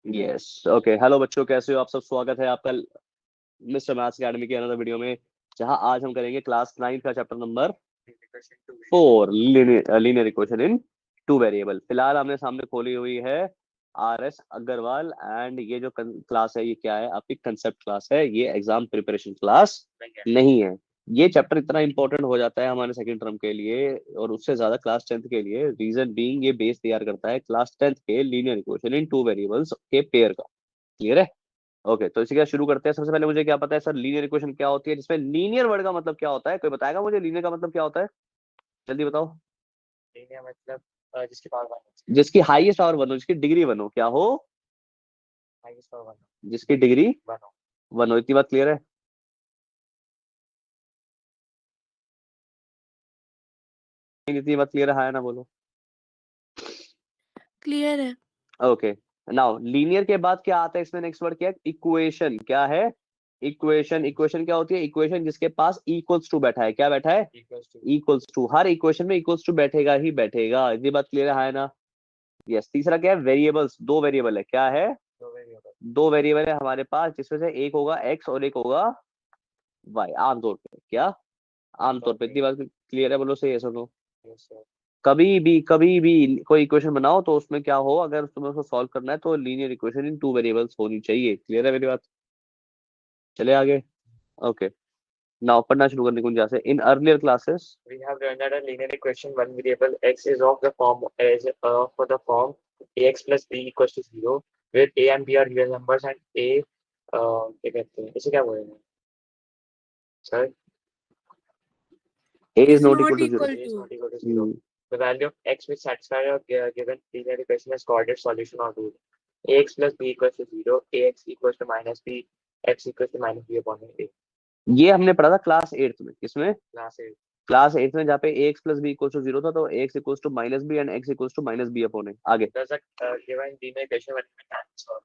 Yes okay. Hello बच्चों, कैसे हो आप सब? स्वागत है आपका मिस्टर मैथ्स अकेडमी के अनदर वीडियो में, जहां आज हम करेंगे क्लास 9 का chapter number 4, linear equation in two variable. फिलहाल हमने सामने खोली हुई है RS अग्रवाल, एंड ये जो क्लास है ये क्या है? आपकी कंसेप्ट क्लास है, ये एग्जाम प्रिपरेशन क्लास नहीं है। ये चैप्टर इतना इंपॉर्टेंट हो जाता है हमारे सेकंड टर्म के लिए और उससे ज्यादा क्लास 10th के लिए। रीजन बीइंग ये बेस तैयार करता है क्लास 10th के linear equation in two variables के पेयर का। क्लियर है? ओके, तो इसी का शुरू करते हैं। सबसे पहले मुझे क्या पता है सर, लीनियर इक्वेशन क्या होती है? जिसमें लीनियर वर्ड का मतलब क्या होता है? कोई बताएगा मुझे लीनियर का मतलब क्या होता है? जल्दी बताओ। लीनियर मतलब जिसकी पावर वन हो, जिसकी हाईएस्ट पावर 1 हो, जिसकी डिग्री 1 हो। क्या हो? हाईएस्ट पावर वन हो, जिसकी डिग्री वन हो। 1 हो। इतनी बात क्लियर है? इतनी बात क्लियर है, हाँ या ना बोलो। क्लियर है। ओके, नाउ लीनियर के बाद क्या आता है इसमें? नेक्स्ट वर्ड क्या है? इक्वेशन। क्या है? इक्वेशन। इक्वेशन क्या होती है? इक्वेशन जिसके पास इक्वल्स टू बैठा है। क्या बैठा है? Equals to equals to. हर इक्वेशन में इक्वल्स टू बैठेगा ही बैठेगा। इतनी बात क्लियर है, हाँ या ना? यस। तीसरा क्या है? वेरिएबल्स। दो वेरिएबल है। क्या है? दो वेरिएबल। दो वेरिएबल है हमारे पास, जिसमें से एक होगा एक्स और एक होगा वाई। आमतौर पे क्या? आमतौर पे। इतनी बात क्लियर है? बोलो सही है, सुनो। Yes sir. कभी भी कोई इक्वेशन बनाओ तो उसमें क्या हो, अगर तुम्हें उसको सॉल्व करना है तो linear equation in two variables होनी चाहिए। क्लियर है मेरी बात? चले आगे। ओके, नाउ पढ़ना शुरू करने को जैसे in earlier classes We have learned that a linear equation one variable x is of the form as for the form ax plus b equals to 0 where a and b are real numbers and a क्या कहते हैं, इसे क्या बोलेंगे sir? a is is not equal not to 0। Equal a is to. not equal to 0. The value of x which satisfies a given linear equation is called its solution or root. ax plus b equals to 0, ax equals to minus b, x equals to minus b upon a. ये हमने पढ़ा था class 8 में। किसमें? Class 8. Class 8 में, जहाँ पे ax plus B equal to 0 था, तो ax equal to minus B and x equal to minus B upon A. आगे। Does a given linear equation when answer?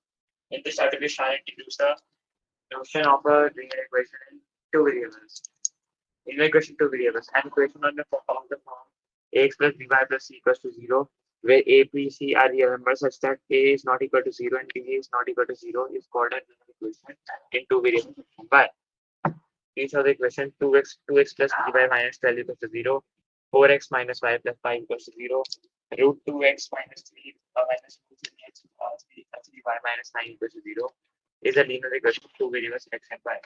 In this chapter, we shall introduce the notion of a linear equation in two variables. Linear equation two variables. An equation on the form ax plus by plus c equals to 0, where a, b, c are real numbers such that a is not equal to 0 and b is not equal to 0 is called a linear equation in two variables. But each of the equation 2x plus by minus 12 equals to 0, 4x minus y plus 5 equals to 0, root 2x minus 3 minus 2x 3y minus 9 equals to 0 is a linear equation of two variables x and y.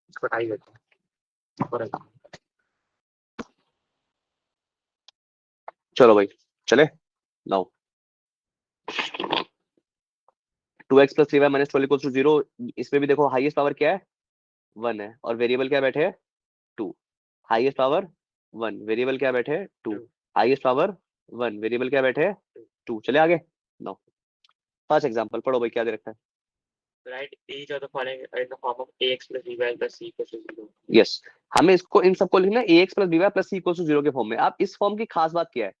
इसको tie करते हैं। चलो भाई, चले। Now 2x plus 3y minus 12 equal to 0। इसमें भी देखो highest power क्या है? 1 है। और वेरिएबल क्या बैठे हैं? 2। हाईएस्ट पावर 1, वेरिएबल क्या बैठे हैं? 2। हाईएस्ट पावर 1, वेरिएबल क्या बैठे हैं? 2। चले आगे। नाउ फर्स्ट एग्जांपल पढ़ो भाई, क्या दे रखा है? Write each of the following in the form of ax plus by plus c equals to 0. Yes, हमें इसको इन सबको लिखना है ax plus by plus c equal to 0 के फॉर्म में। अब इस फॉर्म की खास बात क्या है?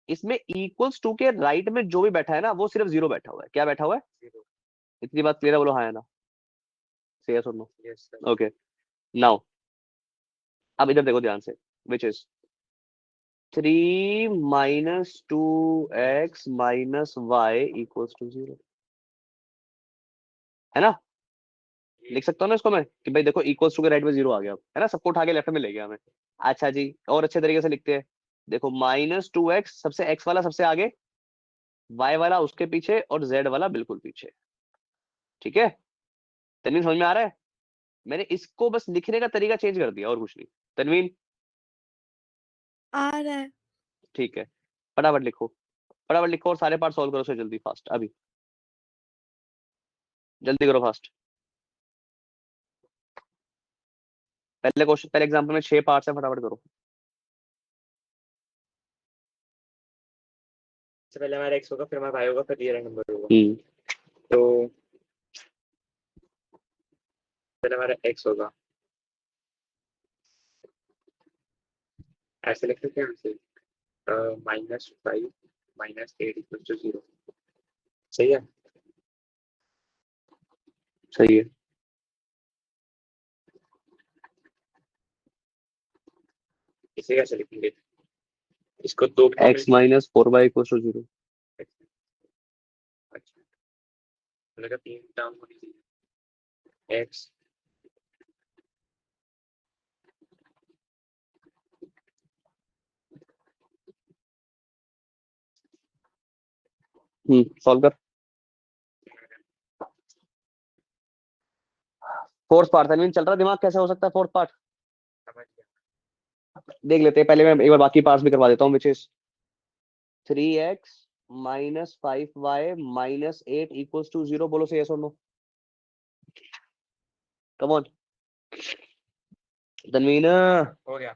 इसमें इक्वल्स टू के राइट में जो भी बैठा है ना, वो सिर्फ 0 बैठा हुआ है। क्या बैठा हुआ है? 0. इतनी बात क्लियर है? बोलो हाँ या ना। से यस और no. Yes, sir. Okay, now अब इधर देखो ध्यान से। Which is 3 minus 2x minus y equals to 0, है ना? लिख सकता हूँ ना इसको मैं कि भाई देखो इक्वल्स टू के राइट में 0 आ गया, है ना? सबको उठा के लेफ्ट में ले गया हमें। अच्छा जी, और अच्छे तरीके से लिखते हैं। देखो -2x, सबसे x वाला सबसे आगे, y वाला उसके पीछे और z वाला बिल्कुल पीछे। ठीक है? तनवीन समझ में आ रहा है? मैंने इसको बस लिखने का तरीका चेंज कर दिया और कुछ नहीं। तनवीन आ रहा है। ठीक है, फटाफट लिखो। फटाफट लिखो और सारे पार्ट सॉल्व करो से जल्दी, फास्ट। अभी जल्दी करो, फास्ट। पहले क्वेश्चन, पहले एग्जांपल में 6 पार्ट्स हैं, फटाफट करो। सबसे पहले हमारा x होगा, फिर हमारा y होगा, फिर ये नंबर होगा। हम्म, तो पहले हमारा x होगा, ऐसे लिख सकते हैं हमसे -5 -8 इक्वल टू 0। सही है? सही है। इसे कैसे लिखेंगे? इसको दो x माइनस 4y इक्वल टू 0। अच्छा, लगा 3 टर्म होनी चाहिए x सॉल्व कर। फोर्थ पार्ट तनवीन चल रहा दिमाग, कैसे हो सकता है फोर्थ पार्ट? समझ गया। देख लेते हैं पहले, मैं एक बार बाकी पार्ट्स भी करवा देता हूँ, which is 3x minus 5y minus 8 equals to 0। बोलो से यस और नो, कम ऑन तनवीन। हो गया।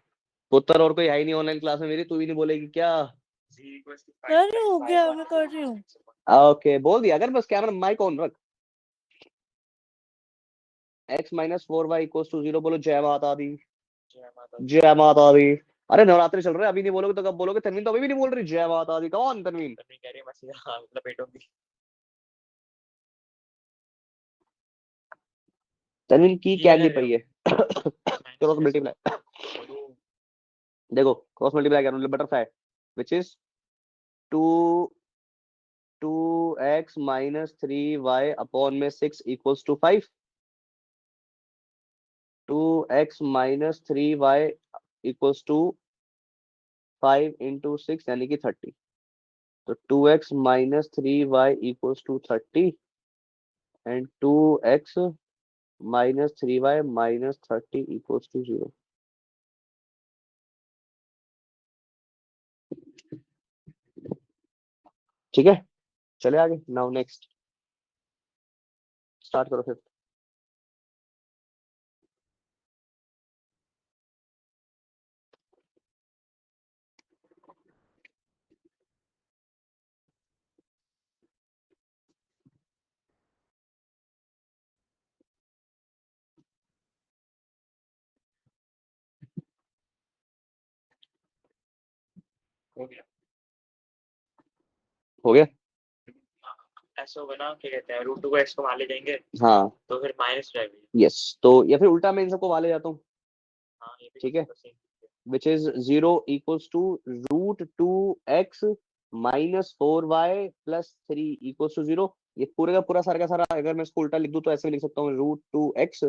पुत्र और कोई है ही नहीं ऑनलाइन क्लास में मेरी, तू ही नहीं बोलेगी क्या? z equals to 5 अरे times हो y गया, 1 मैं कर रही हूँ। ओके बोल दिया अगर, बस कैमरा माइक ऑन रख। x माइनस 4y इक्वल्स टू 0। बोलो जय माता दी, जय माता जय माता दी। अरे नवरात्रि चल रहे हैं, अभी नहीं बोलोगे तो कब बोलोगे? तनवीन तो अभी भी नहीं बोल रही जय माता दी, कौन तनवीन? दी कह रही है मछली हाँ लपेटूंगी। तनवीन की ये क्या कर की रहे पई हो है? क्रॉस मल्टीप्लाई, देखो क्रॉस मल्टीप्लाई कर रहा हूँ, butterfly which is 2x minus 3y upon में 6 equals to 5। 2x minus 3y equals to 5 into 6 यानी कि 30। तो 2x minus 3y equals to 30 and 2x minus 3y minus 30 equals to 0। ठीक है, चले आगे। नाउ नेक्स्ट स्टार्ट करो फिर। हो गया। हो गया, ऐसा होगा ना, क्या कहते हैं रूट 2 को x को मान ले जाएंगे हाँ तो फिर माइनस रहेगा। यस। तो या फिर उल्टा मैं इन सबको वाले जाता हूँ, हाँ ये भी ठीक है, same है। Which is 0 equals to root 2x minus 4y plus 3 equals to 0। ये पूरे का सारा का सारा अगर मैं इसको उल्टा लिख दूं तो ऐसे लिख सकता हूँ, root 2x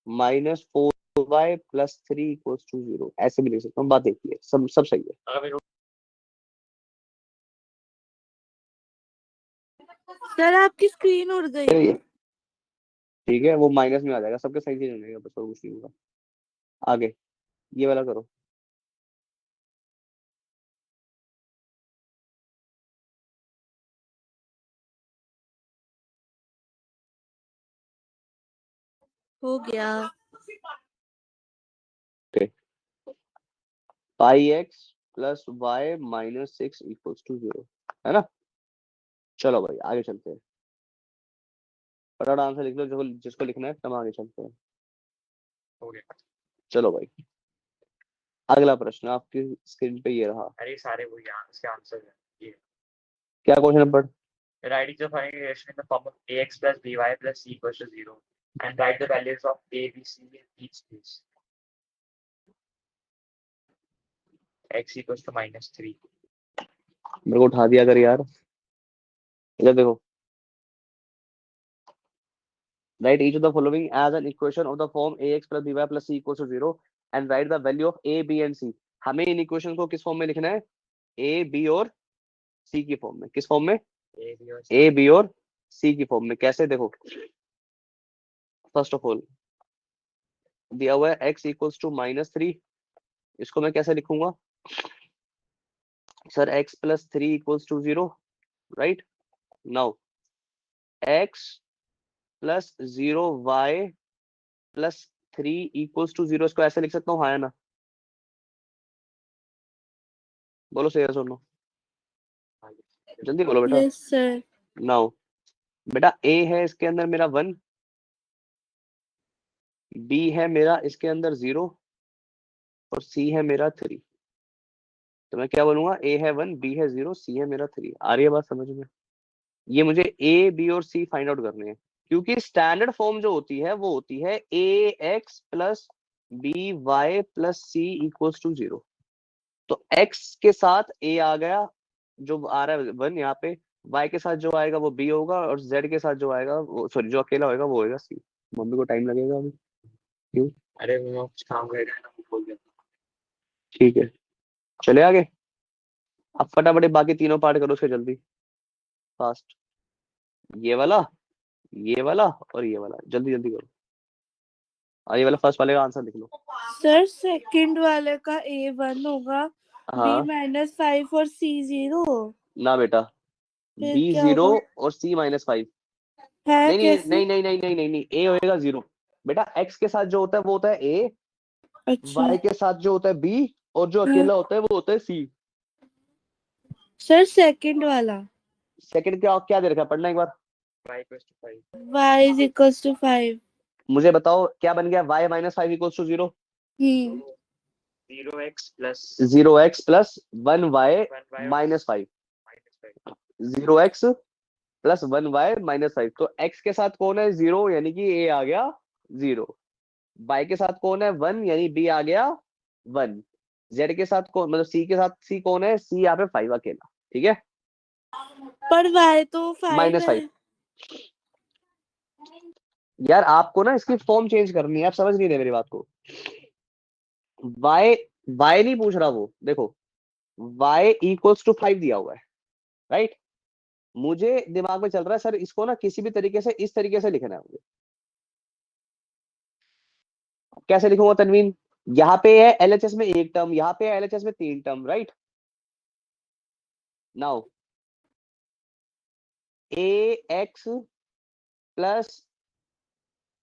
minus 4y plus 3 equals to 0, ऐसे भी लिख सकता हूँ। बात देखिए, सब सब सही है। अगर मैं सर आपकी स्क्रीन उड़ गई। ठीक है, वो माइनस में आ जाएगा, सबके सही चीज हो जाएगा, बस और कुछ नहीं होगा। आगे ये वाला करो। हो गया। Pi x plus y minus 6 equals to 0, है ना? चलो भाई आगे चलते हैं, फटाफट आंसर लिख लो जिसको जिसको लिखना है, तब आगे चलते हैं। हो गया। चलो भाई अगला प्रश्न आपकी स्क्रीन पे ये रहा। अरे सारे वही इसके आंसर है ये। क्या question number? Write the following relation in the form of ax plus by plus c equals to 0 and write the values of a, b, c in each case. x equals to -3. मेरे को उठा दिया कर यार, इधर देखो। Write each of the following as an equation of the form ax plus by plus c equals to 0 and write the value of a, b and c। हमें in equation को किस फॉर्म में लिखना है? a, b और c की form में। किस फॉर्म में? A, b और a, c. b और c की फॉर्म में। कैसे? देखो, फर्स्ट ऑफ ऑल दिया हुआ है x इक्वल्स टू -3, इसको मैं कैसे लिखूंगा sir? x plus 3 equals to 0, right? Now x plus 0y plus 3 equals to 0, इसको ऐसे लिख सकता हूँ, हाँ या ना? बोलो सही है, सुनो जल्दी बोलो बेटा। Yes sir. नाउ बेटा a है इसके अंदर मेरा 1, b है मेरा इसके अंदर 0 और c है मेरा 3। तो मैं क्या बोलूंगा? a है 1, b है 0, c है मेरा 3। आ रही है बात समझ में? ये मुझे a, b और c फाइंड आउट करने हैं, क्योंकि स्टैंडर्ड फॉर्म जो होती है वो होती है ax plus b y plus c equals to 0। तो x के साथ a आ गया जो आ रहा है 1 यहाँ पे, y के साथ जो आएगा वो b होगा, और z के साथ जो आएगा वो, सॉरी, जो अकेला होएगा वो होएगा c। मम्मी को टाइम लगेगा अभी, क्यों? अरे मैं कुछ काम कर रहा है ना, वो बोल दिया। ठीक है, चले आगे। अब फटाफट बाकी तीनों पार्ट करो उसके जल्दी, फास्ट। ये वाला, ये वाला और ये वाला, जल्दी जल्दी करो। और ये वाला फर्स्ट वाले का आंसर लिख लो। सर सेकंड वाले का A1 होगा, हाँ, B-5 और C0। ना बेटा, फिर b क्या 0 होगा? और c -5। है नहीं नहीं कैसे? नहीं नहीं नहीं नहीं नहीं नहीं, a होएगा 0। बेटा x के साथ जो होता है वो होता है a, अच्छा। y के साथ जो होता है b, और जो हाँ। अकेला होता है वो होता है c। सर सेकंड वाला सेकंड क्या क्या दे रखा है, पढ़ना एक बार। y equals to 5 y is equals to 5। मुझे बताओ क्या बन गया, y -5 equals to 0। 0x plus 0x plus 1y 1y -5। -5 0x plus 1y -5। तो x के साथ कौन है 0, यानी कि a आ गया 0। y के साथ कौन है 1, यानी b आ गया 1। z के साथ कौन, मतलब c के साथ c कौन है, c यहाँ पे 5 अकेला, ठीक है। पर y तो 5 है। -5। यार आपको ना इसकी फॉर्म चेंज करनी है, आप समझ नहीं रहे मेरी बात को। y y नहीं पूछ रहा वो, देखो y इक्वल्स टू 5 दिया हुआ है, राइट। मुझे दिमाग में चल रहा है सर इसको ना किसी भी तरीके से इस तरीके से लिखना है मुझे। कैसे लिखूंगा तनवीन? यहाँ पे है एलएचएस में एक टर्म, यहाँ पे है एलएचएस में 3 टर्म, राइट। नाउ ए एक्स प्लस,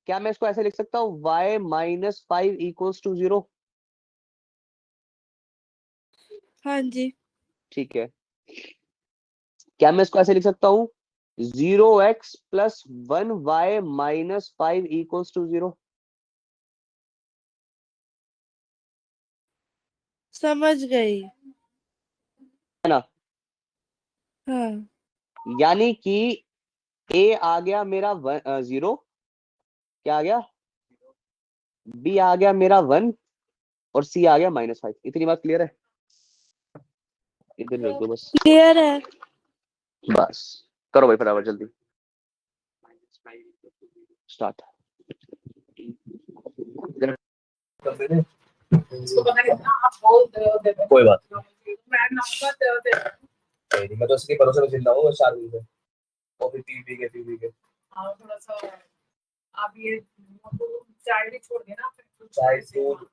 क्या मैं इसको ऐसे लिख सकता हूँ y -5 इक्वल्स टू 0? हाँ जी। ठीक है। क्या मैं इसको ऐसे लिख सकता हूँ 0x plus 1y -5 equals to 0? समझ गई। है ना। हाँ। यानी कि a आ गया मेरा 0, क्या आ गया, b आ गया मेरा 1, और c आ गया -5। इतनी बात क्लियर है? इधर रख दो बस। क्लियर है। बस करो भाई फटाफट जल्दी, -5 स्टार्ट। इसको पता नहीं ना, आप बोल दे कोई बात मैं नंबर दे नहीं, मैं तो इसके भरोसे पे जिंदा हूँ 4 दिन से, और फिर पी के हाँ थोड़ा सा आप ये चाय भी छोड़ दिया ना, चाय दूध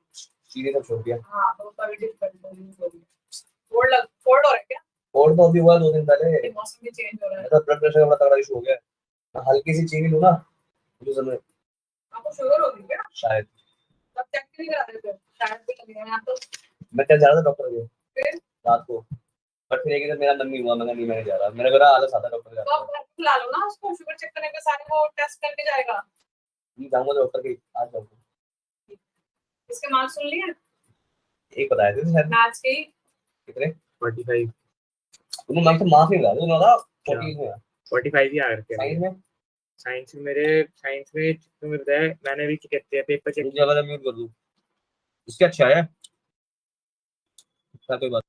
चीनी सब छोड़ दिया। हाँ तो कभी फोड़ हो रहा है क्या? फोड़ तो अभी हुआ 2 दिन पहले, मौसम भी चेंज हो रहा है, तो ब्लड प्रेशर का बड़ा तगड़ा इशू हो गया। मैं हल्की सी चीनी लूँ ना मुझे समझ, आपको शुगर हो गई क्या शायद? तब चेक नहीं करा रहे थे शायद भी लग रहा है तो। मैं क्या जा रहा था डॉक्टर के, फिर रात को, पर फिर एक दिन मेरा मन नहीं हुआ, मैंने नहीं, मैं जा रहा, मेरा बड़ा आलस आता डॉक्टर का। तो आप ला लो ना उसको, शुगर चेक करने के सारे वो टेस्ट करके जाएगा। नहीं जाऊंगा डॉक्टर के आज जाऊंगा। इसके मार्क्स सुन लिए? एक बताया थे शायद मैथ्स के कितने 45 तुमने मार्क्स मार्क्स नहीं बताया, तुमने बताया 40 में 45 ही आ रखे हैं। साइंस में, साइंस में तुम्हें बताया मैंने भी कहते हैं पेपर चेक मुझे लगा म्यूट कर दूं, इसके अच्छा है क्या, कोई बात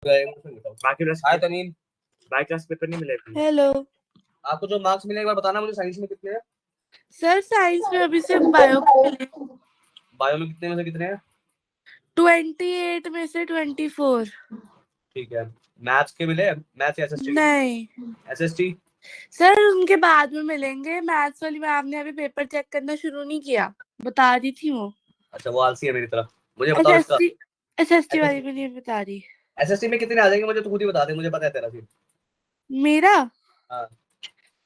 बाकी क्लास हाय तनीम, बाकी क्लास पेपर नहीं मिले अभी। हेलो आपको जो मार्क्स मिले एक बार बताना मुझे, साइंस में कितने हैं? सर, साइंस में अभी सिर्फ बायो मिले। बायो में कितने में से कितने हैं? 28 में से 24। ठीक है, मैथ्स के मिले? Maths SST? नहीं एसएसटी सर, उनके बाद में मिलेंगे। मैथ्स वाली मैम ने अभी पेपर चेक करना शुरू नहीं किया, बता रही थी वो। अच्छा, वो आलसी है मेरी तरफ। मुझे बताओ इसका एसएसटी वाली SST भी नहीं बता रही। एसएससी में कितने आ जाएंगे मुझे तो खुद ही बता दे, मुझे पता है तेरा फिर। मेरा हाँ।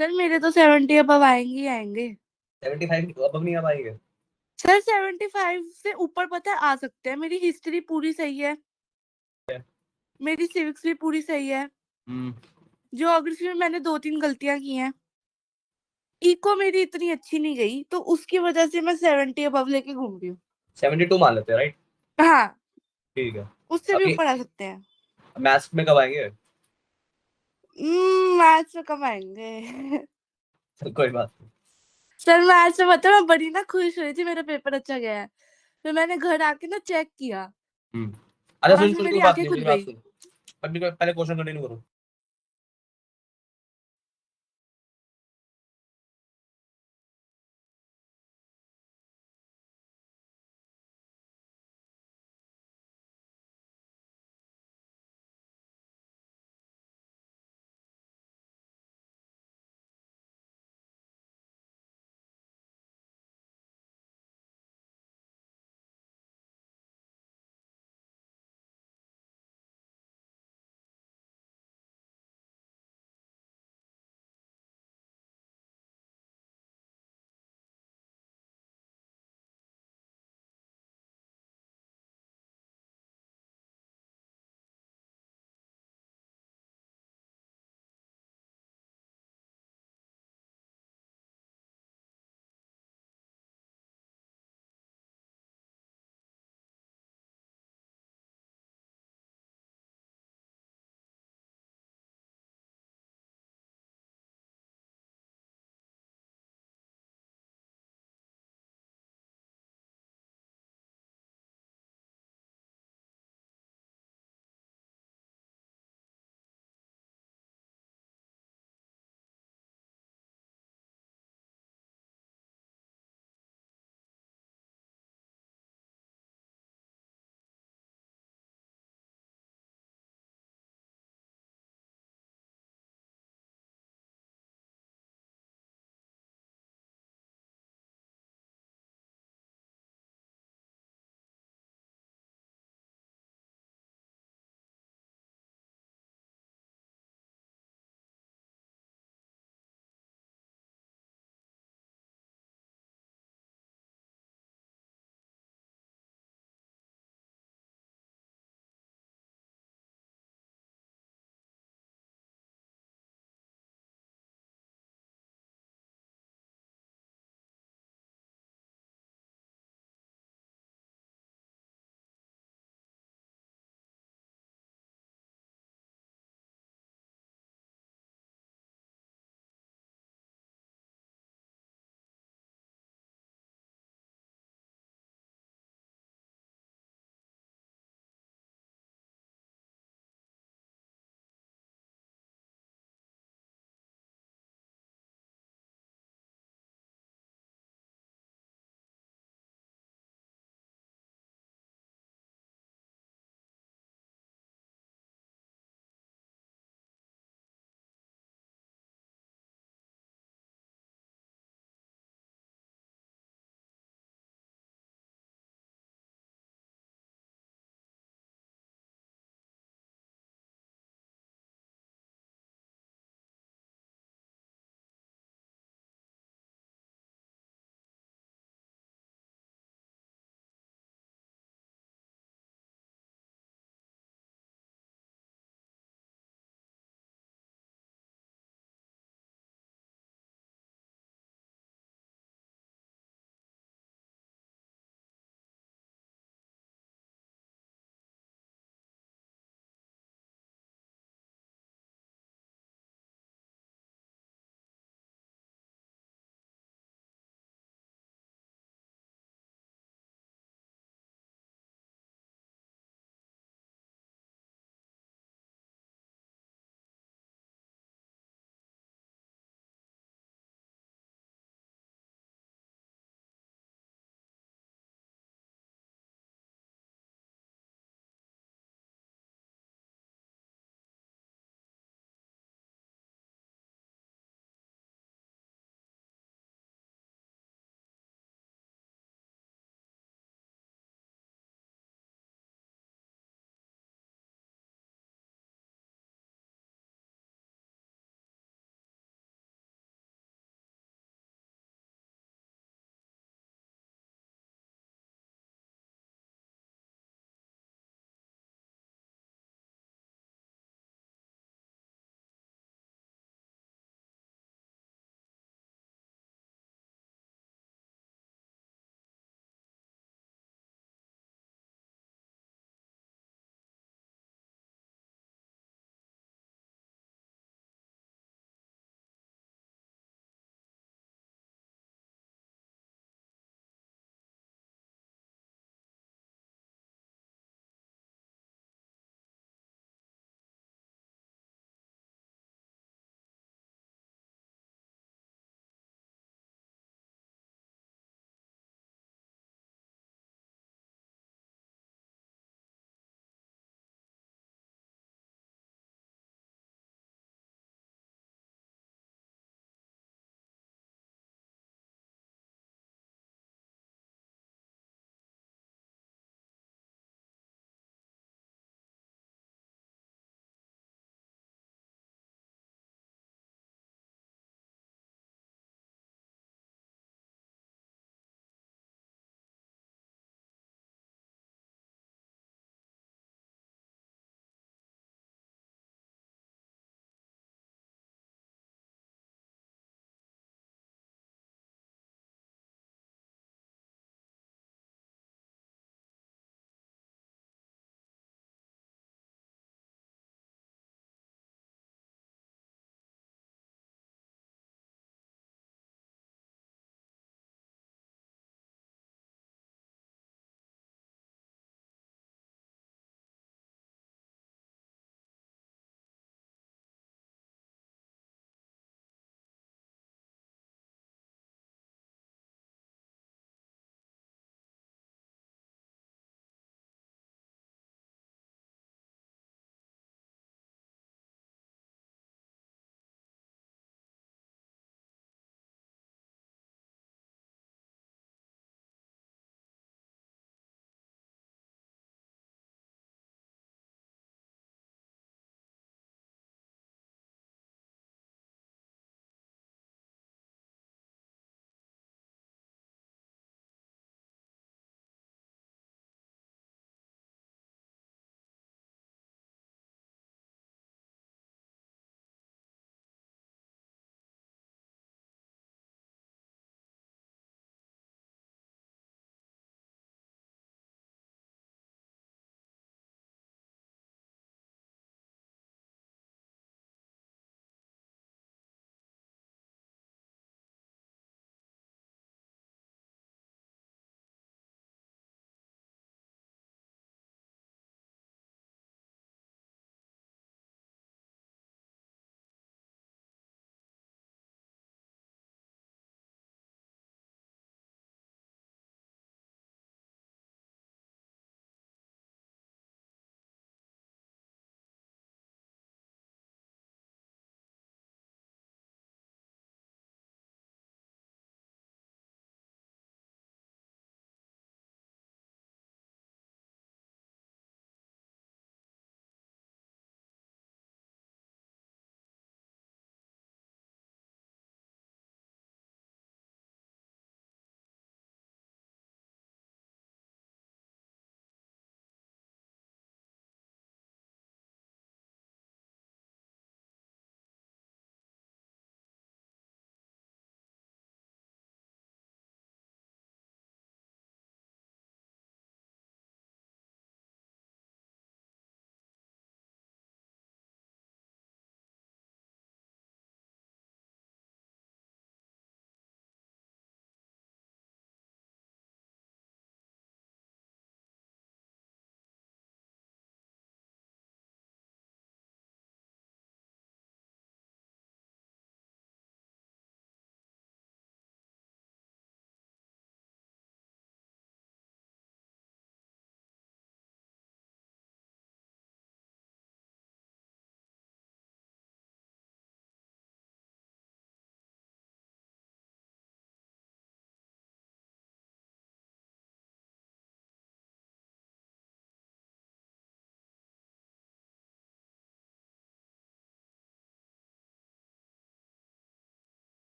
सर मेरे तो 70 अबव आएंगे ही आएंगे 75 अब नहीं आ पाएंगे। सर। 75 से ऊपर पता है आ सकते हैं। मेरी हिस्ट्री पूरी सही है, मेरी सिविक्स भी पूरी सही है, ज्योग्राफी में मैंने 2-3 गलतियां की हैं, इको मेरी इतनी अच्छी नहीं गई तो उसकी वजह से मैं 70 अबव लेके घूम रही हूँ। 72 मान लेते हैं, राइट? हाँ, ठीक है। उससे भी अभी ऊपर आ सकते हैं। मैथ्स में कब आएंगे? मैथ्स में कब आएंगे? चल कोई बात नहीं। सर मैथ्स में मतलब मैं बड़ी ना खुश हुई थी, मेरा पेपर अच्छा गया है। फिर मैंने घर आके ना चेक किया अच्छा और सुन फिर सुन, मेरी कोई बात आंखें नहीं, खुल मेरी बात गई। सुन। अभी पहले क्वेश्चन कंटिन्यू करो।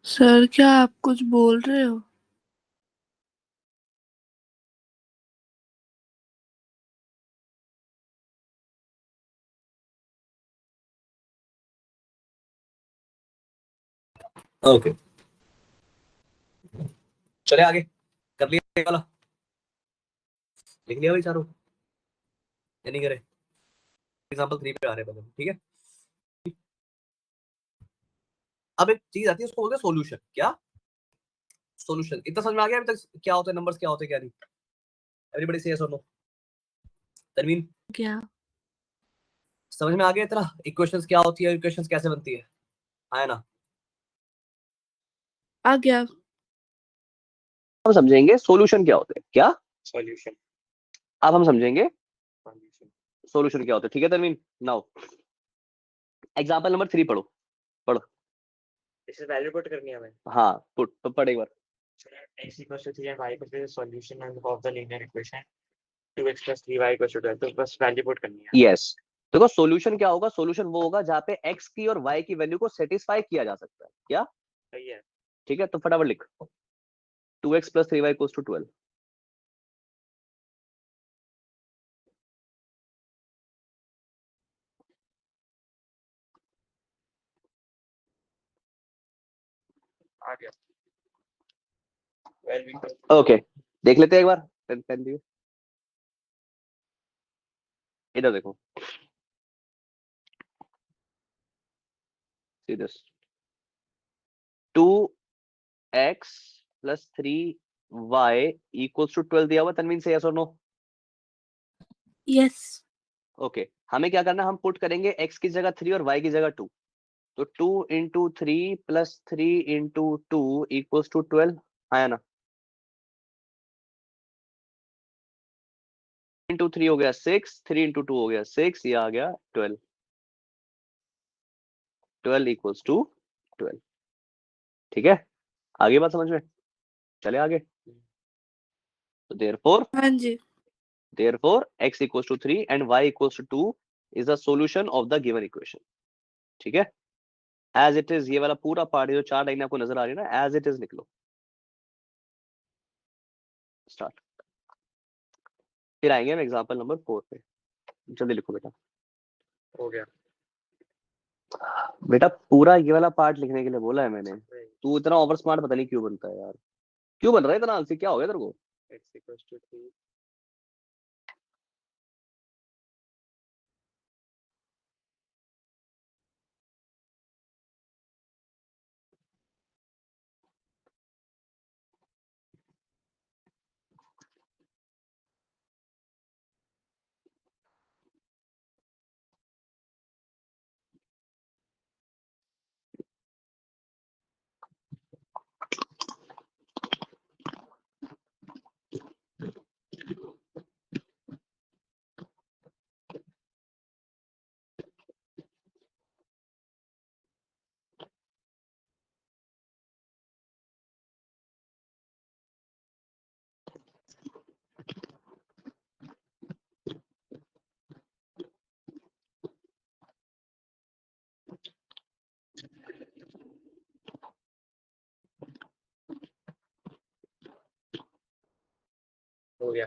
सर क्या आप कुछ बोल रहे हो? ओके, चले आगे। कर लिया ये वाला, लिख लिया भाई चारों, या नहीं करे? एग्जांपल 3 पे आ रहे हैं बदल, ठीक है। अब एक चीज आती है, उसको बोलते हैं सॉल्यूशन। क्या? सॉल्यूशन। इतना समझ में आ गया अभी तक क्या होता है, नंबर्स क्या होते हैं क्या नहीं? एवरीबॉडी से यस और नो। तनवीन, क्या? समझ में आ गया इतना? इक्वेशंस क्या होती है, इक्वेशंस कैसे बनती है, आया ना? आ गया। हम समझेंगे सॉल्यूशन क्या होते हैं। क्या? सॉल्यूशन। अब हम समझेंगे सॉल्यूशन। सॉल्यूशन क्या होता है। ठीक है तनवीन, नाउ एग्जांपल नंबर 3 पढ़ो। इसे वैल्यू पुट करनी है हमें। हाँ पुट तो पढ़ एक बार। x equals to 3 and y equals to solution of the linear equation 2x plus 3y equals to 12, तो बस वैल्यू पुट करनी है। यस, देखो सॉल्यूशन क्या होगा। सॉल्यूशन वो होगा जहाँ पे x की और y की वैल्यू को सेटिस्फाई किया जा सकता है। क्या? सही है। ठीक है, तो फटाफट लिख 2x plus 3y equals to 12। आ गया। वैल्यू ओके, देख लेते हैं एक बार। पेन पेन दिए, इधर देखो। See this 2x plus 3y equals to 12 दिया हुआ। तनवीन से यस और नो? यस। ओके, हमें क्या करना है, हम पुट करेंगे x की जगह 3 और y की जगह 2। तो 2 into 3 plus 3 into 2 equals to 12। आया ना? इंटू 3 हो गया 6, 3 इंटू 2 हो गया 6, ये आ गया 12। 12 इक्वल्स टू 12। ठीक है, आगे बात समझ में? चले आगे। तो हाँ जी। therefore x equals to 3 and y equals to 2 is the solution of the given equation। ठीक है, as it is, ये वाला पूरा पार्ट जो 4 लाइनें आपको नजर आ रही है ना, as it is लिख लो। स्टार्ट। फिर आएंगे हम एग्जांपल नंबर 4 पे। जल्दी लिखो बेटा। हो गया। बेटा पूरा ये वाला पार्ट लिखने के लिए बोला है मैंने। तू इतना ओवर स्मार्ट पता नहीं क्यों बनता है यार। क्यों बन रहा है इतना आलसी, क्या हो गया तेरे को? x equals to 3 हो गया।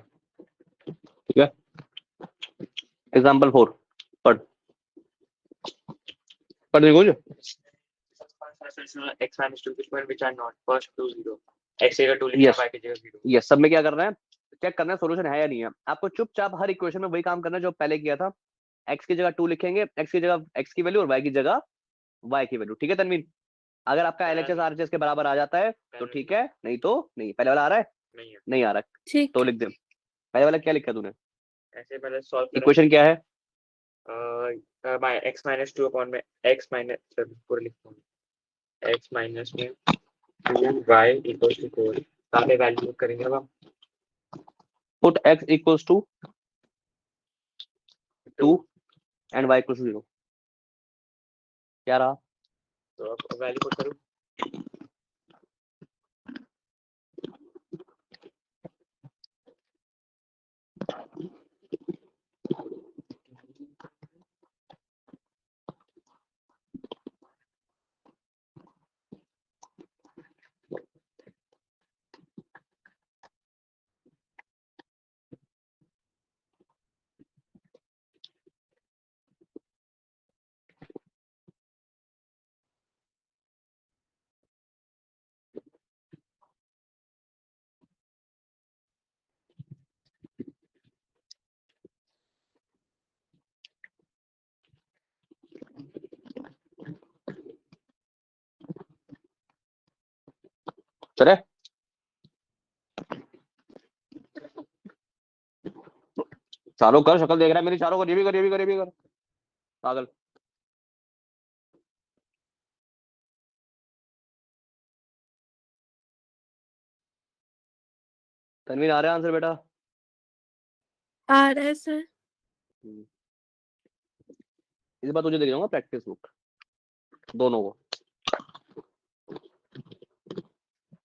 ठीक है, एग्जांपल 4 पढ़। पढ़ देखो जो x minus 2 which are not first to 0 x की जगह 2 लिखना यस y की जगह 0। यस, सब में क्या करना है, चेक करना है सोल्यूशन है या नहीं है। आपको चुपचाप हर इक्वेशन में वही काम करना है जो पहले किया था। x की जगह 2 लिखेंगे, x की जगह x की वैल्यू और y की जगह y की वैल्यू। ठीक है तनवीन, अगर आपका LHS RHS के बराबर आ जाता है तो ठीक है, नहीं तो नहीं। पहले वाला आ रहा है? नहीं है। नहीं आ रहा ठीक तो है। लिख दे। पहले वाला क्या लिखा तूने? ऐसे पहले सॉल्व करें। इक्वेशन क्या है? x minus 2 अपॉन में x minus पूरा लिखता हूँ x minus में 2y equals to 4 कहाँ पे वैल्यू करेंगे अब हम? Put x equals to 2 2 and y equals to 0। क्या रहा? तो अब वैल्यू पुट करूँ। चले चारों कर, शक्ल देख रहा है मेरी, चारों कर, ये भी कर, ये भी कर, ये भी कर, पागल। तनवीर आ रहा है आंसर बेटा? आ रहा है सर। इस बार तुझे दे दूंगा प्रैक्टिस बुक दोनों को।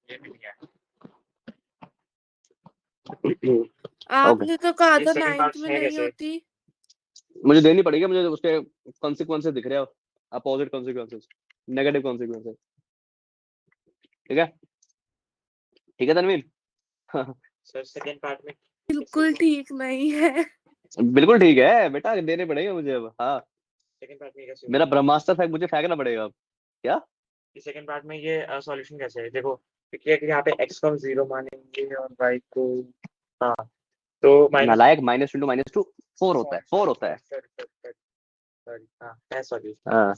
ये भी नहीं है। आपने तो कहा ये था second 9th part में है नहीं कैसे? होती। मुझे देनी पड़ेगी, मुझे उसके कॉन्सिक्वेंसेस दिख रहे हैं, अपोजिट कॉन्सिक्वेंसेस, नेगेटिव कॉन्सिक्वेंसेस। ठीक है, ठीक है तनवीर। सर सेकंड पार्ट में बिल्कुल ठीक नहीं है। बिल्कुल ठीक है बेटा, देने पड़ेंगे मुझे अब। हाँ, सेकंड पार्ट में कैसे मेरा ब्रह्मास्त्र फेंक, मुझे फेंकना पड़ेगा अब। क्या सेकंड पार्ट में ये सॉल्यूशन कैसे है? देखो क्योंकि यहाँ पे x को हम 0 मानेंगे और y को हाँ तो माइनस नालायक, -2 4 होता है, 4 होता है। सॉरी हाँ है सॉल्यूशन। हाँ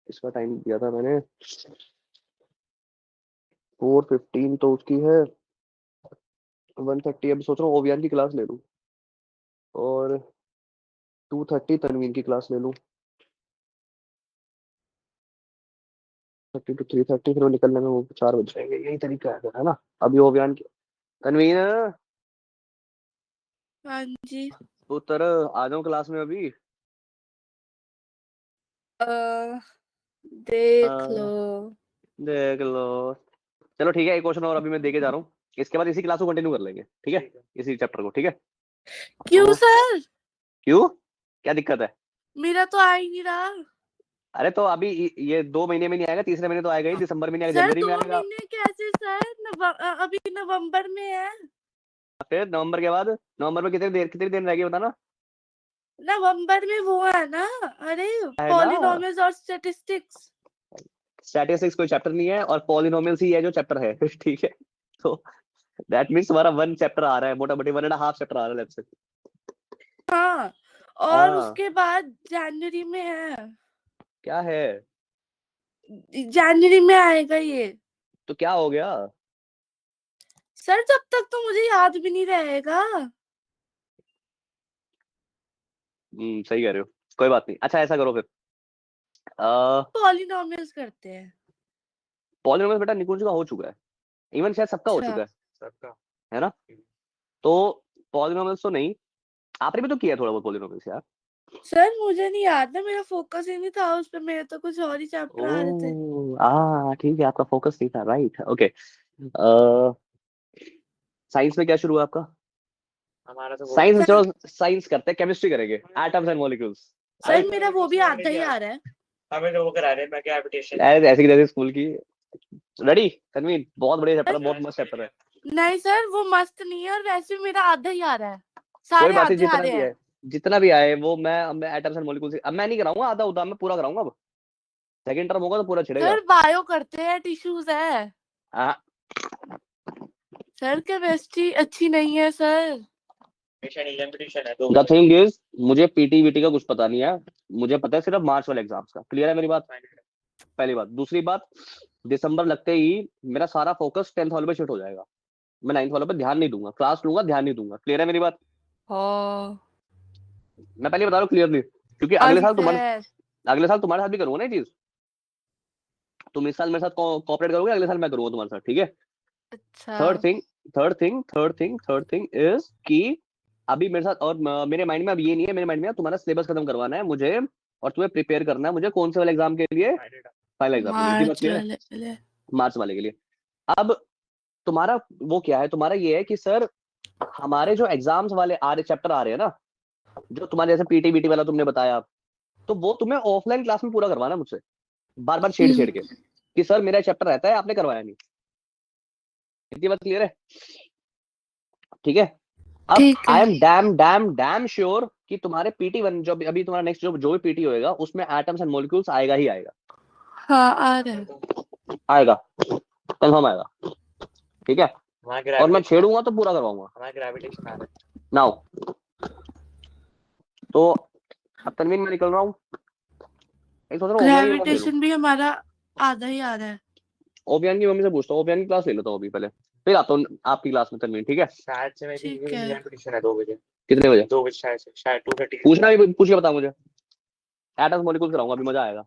इसका टाइम दिया था मैंने 4:15, तो उसकी है 1:30। अभी सोच रहा हूँ ओवियान की क्लास ले लूं और 2:30 तनवीन की क्लास ले लूं, 30 to 3:30, फिर वो निकलने में वो 4 बज जाएंगे। यही तरीका है ना? अभी ओवियान की तनवीन हाँ जी। पुत्र आ जाओ क्लास में अभी। देख लो। देख लो। चलो ठीक है, एक क्वेश्चन और अभी मैं देके जा रहा हूँ, इसके बाद इसी क्लास को कंटिन्यू कर लेंगे, ठीक है? इसी चैप्टर को, ठीक है? क्यों तो सर? क्यों, क्या दिक्कत है? मेरा तो आ ही नहीं रहा। अरे तो अभी ये 2 महीने में नहीं आएगा, तीसरे महीने तो आएगा ही, दिसंबर में नहीं आएगा, सर जनवरी 2 में आएगा। महीने कैसे सर? अभी नवंबर में है। फिर नवंबर के बाद, नवंबर में कितनी दिन रह गई बताना? नवंबर में वो है ना, अरे है ना, पॉलिनोमियल्स और स्टैटिस्टिक्स। स्टैटिस्टिक्स कोई चैप्टर नहीं है और पॉलिनोमियल्स ही है जो चैप्टर है। ठीक है, तो दैट मींस हमारा 1 चैप्टर आ रहा है, मोटा मोटी 1.5 चैप्टर आ रहा है लेट्स से। हाँ, और हाँ, उसके बाद जनवरी में है। क्या है? जनवरी में आएगा ये। तो क्या हो गया? सर जब तक तो मुझे याद भी नहीं रहेगा। सही कह रहे हो, कोई बात नहीं। अच्छा ऐसा करो फिर, पॉलिनोमियल्स करते हैं। पॉलिनोमियल बेटा निकुंज का हो चुका है, इवन शायद सबका हो अच्छा चुका है सबका है ना? तो पॉलिनोमियल्स तो नहीं, आपने भी तो किया है थोड़ा बहुत पॉलिनोमियल्स यार। सर मुझे नहीं याद ना, मेरा फोकस ही नहीं था उस पे, मेरे तो कुछ और ही चैप्टर आ रहे थे। ठीक है, आपका फोकस नहीं था, राइट, ओके। साइंस में क्या शुरू है आपका? हमारा तो वो साइंस में सर, चलो साइंस करते हैं, केमिस्ट्री करेंगे, एटम्स एंड मॉलिक्यूल्स। सर मेरा वो भी आधा ही आ रहा है। हमें तो वो करा रहे हैं मैं ग्रेविटेशन। ऐसे की जैसे स्कूल की। रेडी तनवीन, बहुत बढ़िया चैप्टर है, बहुत मस्त चैप्टर है। नहीं सर वो मस्त नहीं है, और वैसे भी मेरा आधा ही आ रहा है, कोई सारे बात नहीं, आधे आ जितना रहे भी हैं। है, जितना भी आए वो मैं एटम्स एंड मॉलिक्यूल्स, अब मैं नहीं कराऊंगा आधा उधा, मैं पूरा कराऊंगा अब। सेकंड टर्म होगा तो पूरा छिड़ेगा। सर बायो करते हैं, टिश्यूज है। हाँ, सर केमिस्ट्री अच्छी नहीं है सर। है द थिंग इज मुझे पीटी वीटी का कुछ पता नहीं है, मुझे पता है सिर्फ मार्च वाले एग्जाम्स का। क्लियर है मेरी बात? पहली बात। दूसरी बात, दिसंबर लगते ही मेरा सारा फोकस 10th वाले पे शिफ्ट हो जाएगा, मैं 9th वाले पे ध्यान नहीं दूंगा, क्लास लूंगा ध्यान नहीं दूंगा। क्लियर है मेरी बात? हाँ मैं पहले बता रहा हूँ क्लियरली, क्योंकि सर। अगले साल तुम्हारे साथ भी करूंगा ना ये चीज। तुम इस साल मेरे साथ कोऑपरेट करोगे, अगले साल मैं करूंगा तुम्हारे साथ, ठीक है? अच्छा थर्ड थिंग इज कि अभी मेरे साथ और मेरे माइंड में अब ये नहीं है, मेरे माइंड में तुम्हारा सिलेबस खत्म करवाना है मुझे, और तुम्हें प्रिपेयर करना है मुझे कौन से वाले एग्जाम के लिए? फाइनल एग्जाम के लिए। इतनी बात मार्च क्लियर है? वाले। मार्च वाले के लिए। अब तुम्हारा वो क्या है, तुम्हारा ये है कि सर हमारे जो एग्जाम्स वाले आ रहे चैप्टर आ रहे हैं ना, जो तुम्हारे जैसे पीटी बीटी वाला तुमने बताया, तो वो तुम्हें ऑफलाइन क्लास में पूरा करवाना है मुझसे, बार बार छेड़ के कि सर मेरा चैप्टर रहता है, आपने करवाया नहीं। इतनी बात क्लियर है? ठीक है? अब ठीक आई है। Am damn dam damn sure कि तुम्हारे पीटी वन जो अभी तुम्हारा नेक्स्ट जो भी पीटी होएगा उसमें एटम्स एंड मॉलिक्यूल्स आएगा ही आएगा। हाँ आ रहा है। आएगा, कंफर्म आएगा, ठीक है? और मैं छेड़ूंगा तो पूरा करवाऊंगा। हमारा ग्रेविटेशन आ रहा है। नाउ तो अब तनवीन मैं निकल रहा हूँ, एक सोच रहा हूँ ओबियान की मम्मी ले लूं। ग्रेविटेशन भी हमारा आधा ही आ रहा है। ओबियान की मम्मी से पूछता हूँ, ओबियान की क्लास ले लेता हूँ अभी पहले, फिर आता हूँ आपकी क्लास में तनवीन, ठीक है? शायद से मेरी ठीक है। इंग्लैंड ट्यूशन है 2 बजे। कितने बजे? 2 बजे शायद से, शायद 2:30। पूछना भी, पूछ के बता मुझे। एटम्स मॉलिक्यूल्स कराऊंगा अभी, मजा आएगा।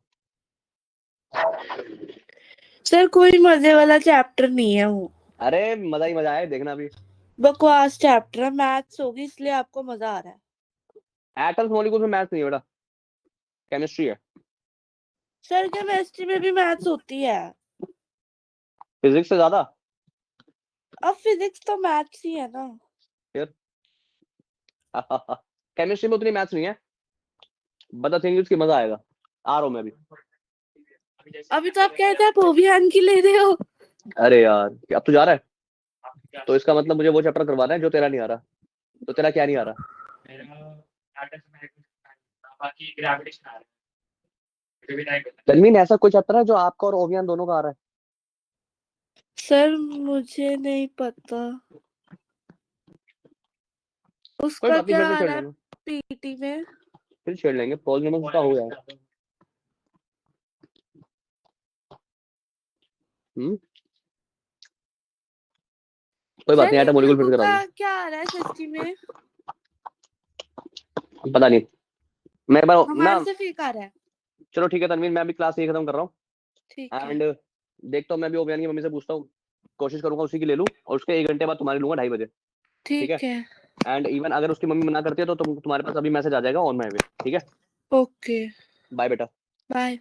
सर कोई मजे वाला चैप्टर नहीं है वो, अरे मजा ही मजा है, देखना अभी। बकवास चैप्टर है। मैथ्स होगी इसलिए आपको मजा आ रहा है। एटम्स मॉलिक्यूल्स में मैथ्स नहीं है बेटा, केमिस्ट्री है। सर केमिस्ट्री में भी मैथ्स होती है। फिजिक्स से ज्यादा। अब फिजिक्स तो मैथ्स ही है ना। फिर केमिस्ट्री में उतनी मैथ्स नहीं है, बट द थिंग इज कि मजा आएगा। आ रहा हूँ मैं अभी। अभी तो आप कहते हैं ओबियान की ले रहे हो। अरे यार अब तू जा रहा है, तो इसका मतलब मुझे वो चैप्टर करवाना है जो तेरा नहीं आ रहा। तो तेरा क्या नहीं आ रहा? बाकी ग्रेविटेशन आ रहा है, मुझे भी नहीं पता। तनवीन ऐसा कोई चैप्टर है जो आपका और ओवियन दोनों का आ रहा है? सर मुझे नहीं पता कोई उसका बात नहीं, क्या फिर से आ छेड़ रहा है लेंगे, पीटी में। फिर छेड़ लेंगे, पॉलिनोमियल्स का हो जाए। कोई बात सर नहीं, एटम मॉलिक्यूल फिर न्यू से करा का दूँ। क्या आ रहा है सस्ती में? पता नहीं, मैं ना हमारे से फेक आ रहा है। चलो ठीक है तनवीन, मैं अभी क्लास यही खत्म कर रहा हूँ ठीक है। एंड देखता हूँ, मैं भी ओवियन की मम्मी से पूछता हूँ, कोशिश करूंगा उसी की ले लूँ, और उसके 1 घंटे बाद तुम्हारी लूंगा 2:30 बजे, ठीक है? ठीक है। एंड इवन अगर उसकी मम्मी मना करती है तो तुम्हारे पास अभी मैसेज आ जाएगा ऑन माय वे, ठीक है? ओके। बाय बेटा। बाय।